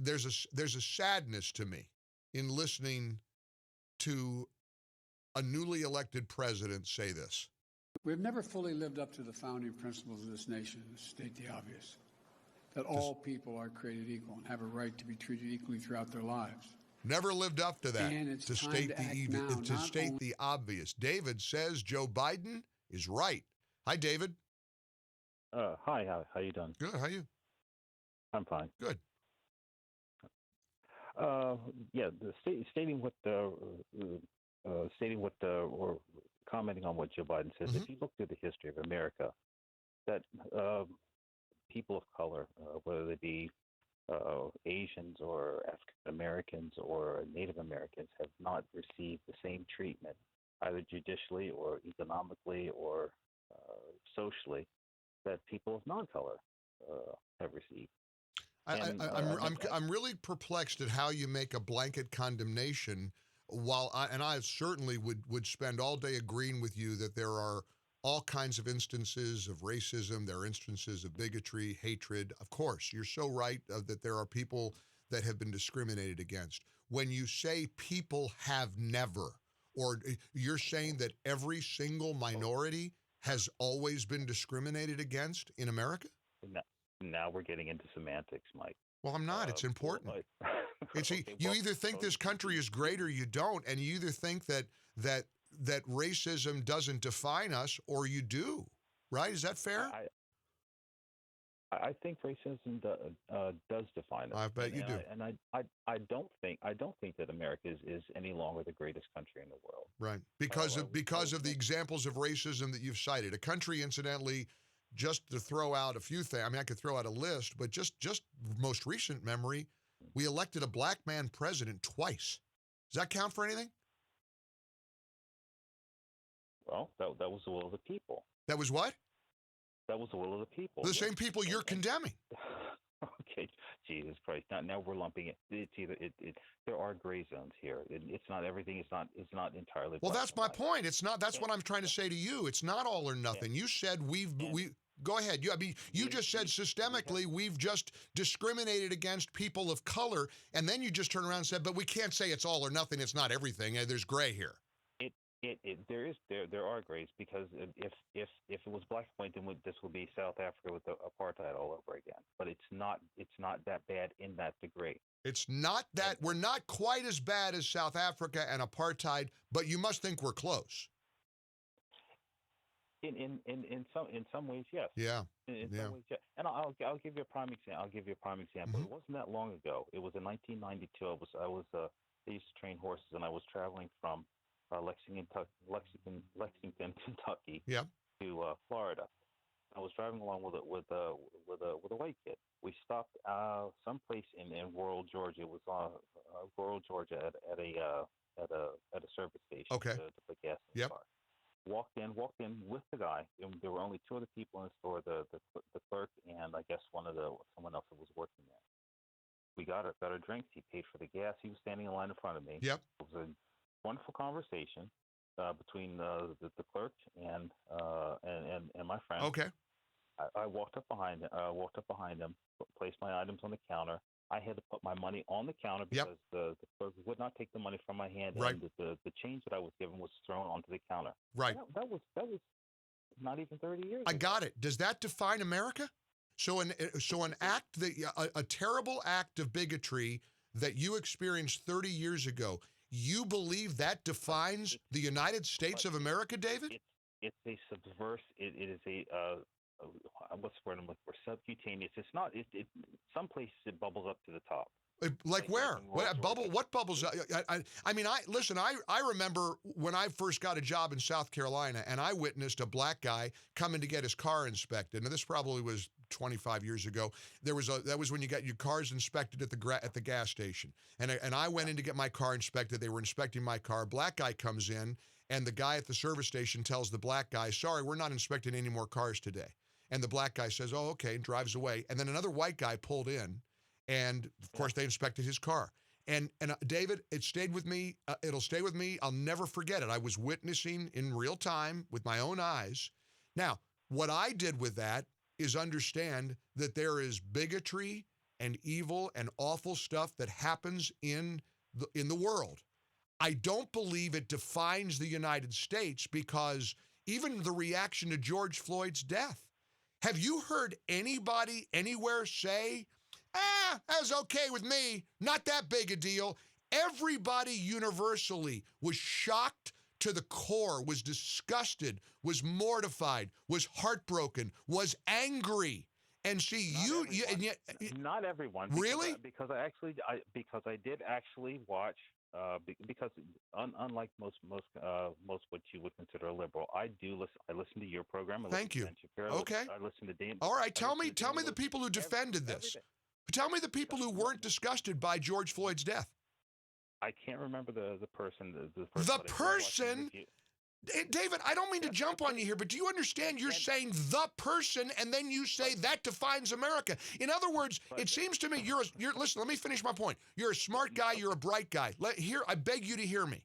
there's a sadness to me in listening to a newly elected president say this. We have never fully lived up to the founding principles of this nation, to state the obvious, that all people are created equal and have a right to be treated equally throughout their lives. Never lived up to that. And it's to time state to the act ev- now, to not state only- the obvious. David says Joe Biden is right. Hi, David. Hi, how you doing? Good. How are you? I'm fine. Good. Stating or commenting on what Joe Biden says. Mm-hmm. If you look through the history of America, that people of color, whether they be Asians or African Americans or Native Americans, have not received the same treatment, either judicially or economically or socially, that people of non-color have received. I'm really perplexed at how you make a blanket condemnation. While I certainly would spend all day agreeing with you that there are all kinds of instances of racism, there are instances of bigotry, hatred. Of course, you're so right that there are people that have been discriminated against. When you say people have never, or you're saying that every single minority has always been discriminated against in America? Now we're getting into semantics, Mike. Well, I'm not. It's important. You either think this country is great or you don't, and you either think that racism doesn't define us or you do, right? Is that fair? I think racism does define us. I bet you do. And I don't think that America is any longer the greatest country in the world. Right, because of the examples of racism that you've cited. A country, incidentally, just to throw out a few things. I mean, I could throw out a list, but just most recent memory, we elected a black man president twice. Does that count for anything? Well, that was the will of the people. That was what? That was the will of the people. The same people you're condemning. Okay, Jesus Christ! Now we're lumping it. It's either there are gray zones here. It's not everything. It's not entirely. Well, that's my point. It's not. That's what I'm trying to say to you. It's not all or nothing. You said we. Go ahead. You just said systemically we've just discriminated against people of color, and then you just turn around and said, but we can't say it's all or nothing. It's not everything. There's gray here. There are grays, because if it was black and white, then this would be South Africa with the apartheid all over again. But it's not that bad in that degree. It's not that we're not quite as bad as South Africa and apartheid, but you must think we're close. In some ways, yes. Yeah. In some ways, yes. And I'll give you a prime example. Mm-hmm. It wasn't that long ago. It was in 1992. I used to train horses, and I was traveling from Lexington, Kentucky, to Florida. I was driving along with a white kid. We stopped someplace in rural Georgia. It was rural Georgia at a service station. Okay. To put gas in the car. Walked in with the guy. And there were only two other people in the store: the clerk and I guess someone else that was working there. We got our drinks. He paid for the gas. He was standing in line in front of me. Yep. It was a wonderful conversation between the clerk and my friend. Okay. I walked up behind him, placed my items on the counter. I had to put my money on the counter because the clerk would not take the money from my hand, right. And the change that I was given was thrown onto the counter. Right. That was not even 30 years ago. I got it. Does that define America? So an act that a terrible act of bigotry that you experienced 30 years ago, you believe that defines the United States of America, David? It's a subversive. It is a what's the word I'm looking for? Subcutaneous. It's not. Some places it bubbles up to the top. Like where? What bubbles? I remember when I first got a job in South Carolina, and I witnessed a black guy coming to get his car inspected. Now this probably was 25 years ago. That was when you got your cars inspected at the gas station. And I went in to get my car inspected. They were inspecting my car. Black guy comes in, and the guy at the service station tells the black guy, "Sorry, we're not inspecting any more cars today." And the black guy says, "Oh, okay," and drives away. And then another white guy pulled in. And of course, they inspected his car. And David, it stayed with me. It'll stay with me. I'll never forget it. I was witnessing in real time with my own eyes. Now, what I did with that is understand that there is bigotry and evil and awful stuff that happens in the world. I don't believe it defines the United States, because even the reaction to George Floyd's death. Have you heard anybody anywhere say, that's okay with me, not that big a deal? Everybody universally was shocked to the core, was disgusted, was mortified, was heartbroken, was angry. And see, and yet, not everyone. Really? Because I did actually watch. Because unlike most what you would consider a liberal, I listen to your program. Thank you. Okay. I listen to Dan. All right. Tell me the people who defended this. Tell me the people who weren't disgusted by George Floyd's death. I can't remember the person. The person. David, I don't mean to jump on you here, but do you understand you're saying the person, and then you say that defines America? In other words, it seems to me you're listen, let me finish my point. You're a smart guy, you're a bright guy. I beg you to hear me.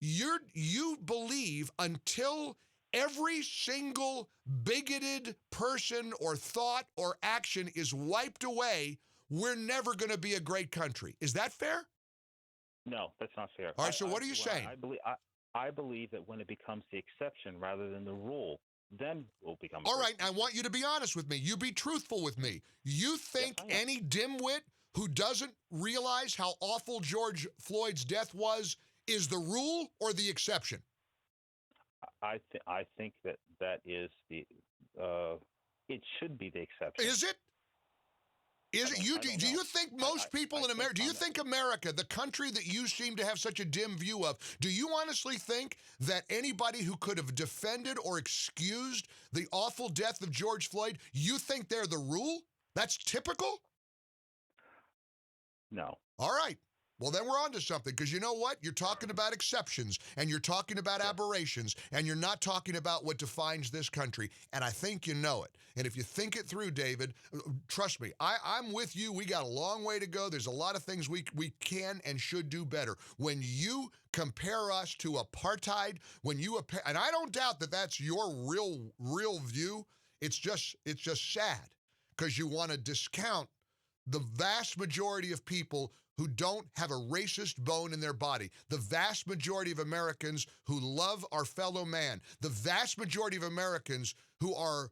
You believe until every single bigoted person or thought or action is wiped away, we're never going to be a great country. Is that fair? No, that's not fair. All right, so what are you saying? I believe that when it becomes the exception rather than the rule, then we'll become. All right, I want you to be honest with me. You be truthful with me. You think any dimwit who doesn't realize how awful George Floyd's death was is the rule or the exception? I think that is the. It should be the exception. Is it? Do you think most people in America, do you think America, the country that you seem to have such a dim view of, do you honestly think that anybody who could have defended or excused the awful death of George Floyd, you think they're the rule? That's typical? No. All right. Well, then we're on to something, because you know what? You're talking about exceptions, and you're talking about aberrations, and you're not talking about what defines this country, and I think you know it. And if you think it through, David, trust me, I'm with you. We got a long way to go. There's a lot of things we can and should do better. When you compare us to apartheid, and I don't doubt that that's your real view, it's just sad, because you want to discount the vast majority of people who don't have a racist bone in their body, the vast majority of Americans who love our fellow man, the vast majority of Americans who are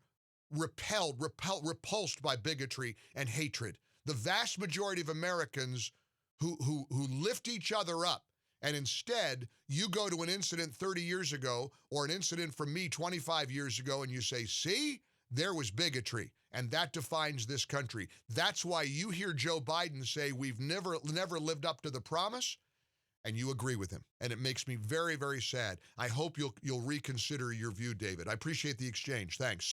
repulsed by bigotry and hatred, the vast majority of Americans who lift each other up. And instead, you go to an incident 30 years ago or an incident from me 25 years ago and you say, see, there was bigotry. And that defines this country. That's why you hear Joe Biden say we've never lived up to the promise, and you agree with him. And it makes me very, very sad. I hope you'll reconsider your view, David. I appreciate the exchange. Thanks.